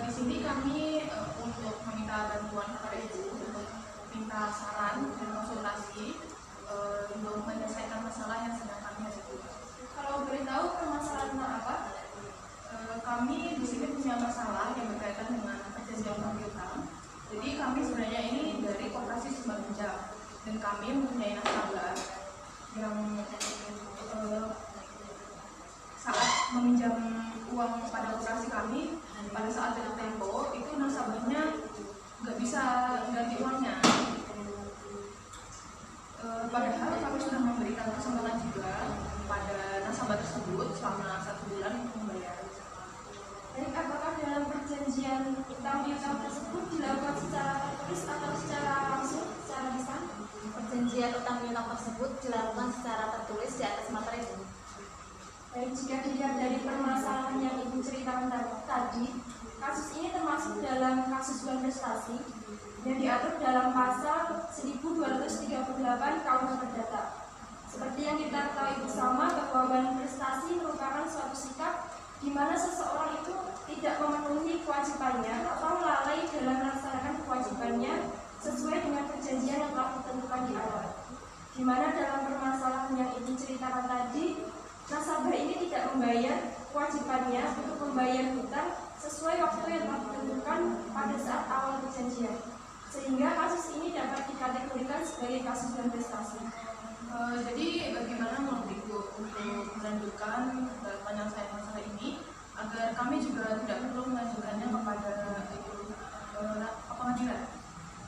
Di sini kami untuk meminta bantuan kepada Ibu untuk minta saran dan konsultasi untuk menyelesaikan masalah yang sedang kami hadapi. Kalau boleh tahu permasalahan apa? Kami di sini punya masalah yang berkaitan dengan perjanjian utang piutang. Jadi kami sebenarnya ini dari Koperasi Sumber Pinjam dan kami mempunyai nasabah yang saat meminjam uang pada operasi kami pada saat jatuh tempo itu nasabahnya nggak bisa ganti uangnya. Padahal kami sudah memberikan kesempatan juga pada nasabah tersebut selama 1 bulan untuk membayar. Baik, apakah dalam perjanjian utang piutang tersebut dilakukan secara tertulis atau secara langsung, secara lisan? Perjanjian utang piutang tersebut dilakukan secara tertulis di atas materai. Baik, jika dilihat dari permasalahan yang Ibu ceritakan tadi, kasus ini termasuk dalam kasus uang prestasi yang diatur dalam pasal 1238 KUH Perdata. Seperti yang kita ketahui bersama bahwa uang prestasi merupakan suatu sikap di mana seseorang itu tidak memenuhi kewajibannya atau lalai dalam melaksanakan kewajibannya sesuai dengan perjanjian yang telah ditentukan di awal. Di mana dalam permasalahan yang Ibu ceritakan tadi, nasabah ini tidak membayar kewajibannya untuk membayar hutang sesuai waktu yang telah ditentukan pada saat awal perjanjian, sehingga kasus ini dapat dikategorikan sebagai kasus uang prestasi. Jadi bagaimana menurut Ibu untuk melanjutkan penyelesaian masalah ini agar kami juga tidak perlu mengajukannya kepada pengadilan?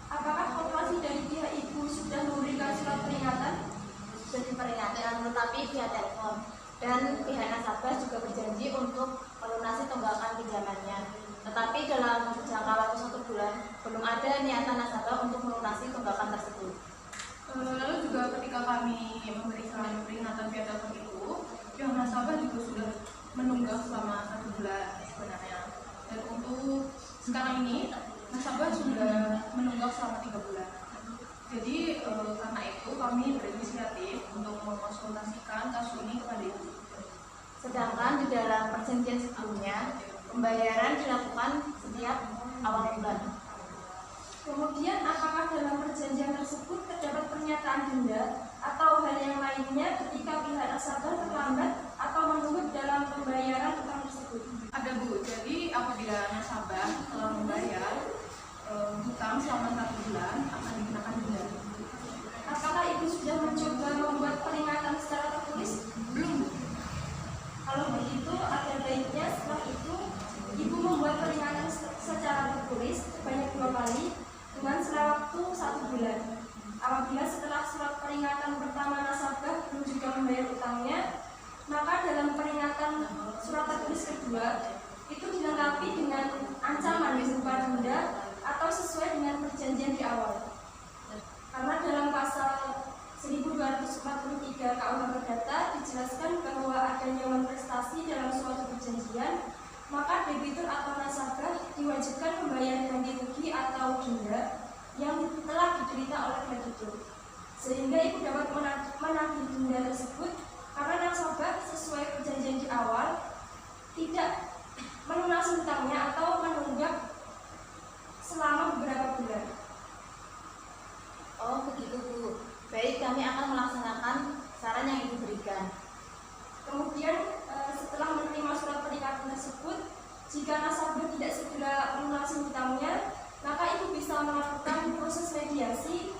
Apakah koperasi dari pihak Ibu sudah memberikan surat peringatan? Sudah diperingati, tetapi via telepon. Dan pihak nasabah juga berjanji untuk melunasi tunggakan pinjamannya. Tetapi dalam jangka waktu 1 bulan belum ada niatan nasabah untuk melunasi tunggakan tersebut. Lalu juga ketika kami memberikan peringatan via telepon itu, pihak nasabah juga sudah menunggak selama 1 bulan sebenarnya. Dan untuk sekarang ini nasabah sudah menunggak selama 3 bulan. Jadi karena itu kami berinisiatif untuk mengkonsultasikan kasus ini kepada Ibu. Sedangkan di dalam perjanjian sebelumnya pembayaran dilakukan setiap awal bulan. Kemudian, apakah dalam perjanjian tersebut terdapat pernyataan denda atau hal yang lainnya ketika pihak nasabah terlambat atau menunggu dalam pembayaran utang tersebut? Ada Bu, jadi apabila nasabah telah membayar hutang selama 1 bulan akan dikenakan denda. Apakah Ibu sudah mencoba membuat peringatan secara tertulis? Belum Bu. Kalau begitu, ada baiknya setelah itu Ibu membuat peringatan secara tertulis sebanyak 2 kali dengan selang waktu 1 bulan. Apabila setelah surat peringatan pertama nasabah belum juga membayar utangnya, maka dalam peringatan surat tertulis kedua itu dilengkapi dengan ancaman berupa denda atau sesuai dengan perjanjian di awal. Karena dalam pasal 1243 KUH Perdata dijelaskan bahwa adanya uang prestasi dalam suatu perjanjian, maka debitur atau nasabah diwajibkan membayar ganti rugi atau denda yang telah diderita oleh kreditur, sehingga Ibu dapat menagih denda tersebut karena nasabah sesuai perjanjian di awal tidak melunasi hutangnya atau menunggak selama beberapa bulan. Oh begitu Bu. Baik, kami akan melaksanakan saran yang Ibu berikan. Kemudian setelah menerima surat peringatan tersebut, jika nasabah tidak segera melunasi hutangnya, maka Ibu bisa melakukan proses mediasi